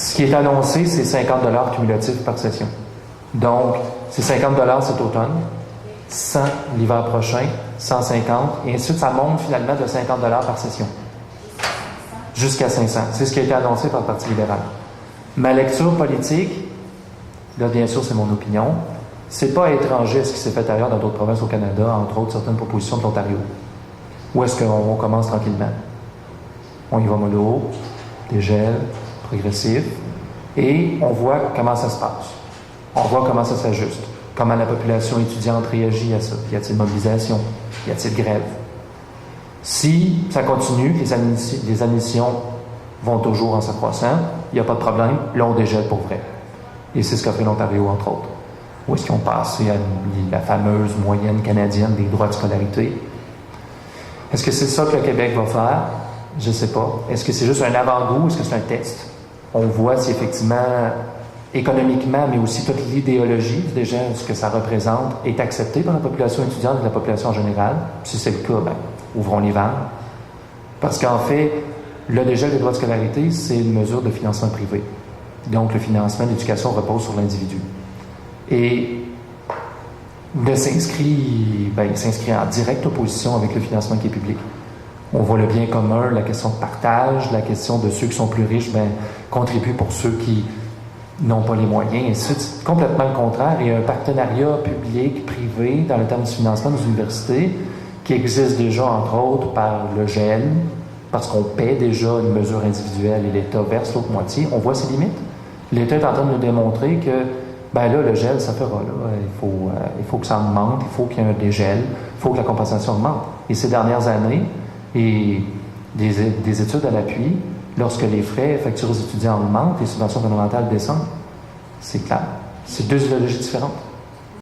Ce qui est annoncé, c'est 50 $ cumulatifs par session. Donc, c'est 50 $ cet automne, 100 l'hiver prochain, 150, et ensuite ça monte finalement de 50 $ par session. Jusqu'à 500. C'est ce qui a été annoncé par le Parti libéral. Ma lecture politique, là bien sûr c'est mon opinion, c'est pas étranger à ce qui s'est fait ailleurs dans d'autres provinces au Canada, entre autres certaines propositions de l'Ontario. Où est-ce qu'on commence tranquillement? On y va mollo, dégel, progressif, et on voit comment ça se passe. On voit comment ça s'ajuste, comment la population étudiante réagit à ça. Y a-t-il mobilisation? Y a-t-il grève? Si ça continue, que les admissions vont toujours en s'accroissant, il n'y a pas de problème, là on dégèle pour vrai. Et c'est ce qu'a fait l'Ontario, entre autres. Où est-ce qu'ils ont passé à la fameuse moyenne canadienne des droits de scolarité? Est-ce que c'est ça que le Québec va faire? Je ne sais pas. Est-ce que c'est juste un avant-goût ou est-ce que c'est un test? On voit si effectivement, économiquement, mais aussi toute l'idéologie, déjà, ce que ça représente, est accepté par la population étudiante et la population en général. Si c'est le cas, ben, ouvrons les vannes. Parce qu'en fait, le dégel des droits de scolarité, c'est une mesure de financement privé. Donc, le financement de l'éducation repose sur l'individu. Et il s'inscrit en directe opposition avec le financement qui est public. On voit le bien commun, la question de partage, la question de ceux qui sont plus riches, contribuent pour ceux qui n'ont pas les moyens, et c'est complètement le contraire. Il y a un partenariat public-privé dans le terme du financement des universités qui existe déjà, entre autres, par le GEL, parce qu'on paie déjà une mesure individuelle et l'État verse l'autre moitié. On voit ses limites. L'État est en train de nous démontrer que, là, le gel, ça fera. Là. Il faut que ça augmente, il faut qu'il y ait un dégel, il faut que la compensation augmente. Et ces dernières années, et des études à l'appui, lorsque les frais facturés aux étudiants augmentent, les subventions gouvernementales descendent. C'est clair. C'est deux idéologies différentes.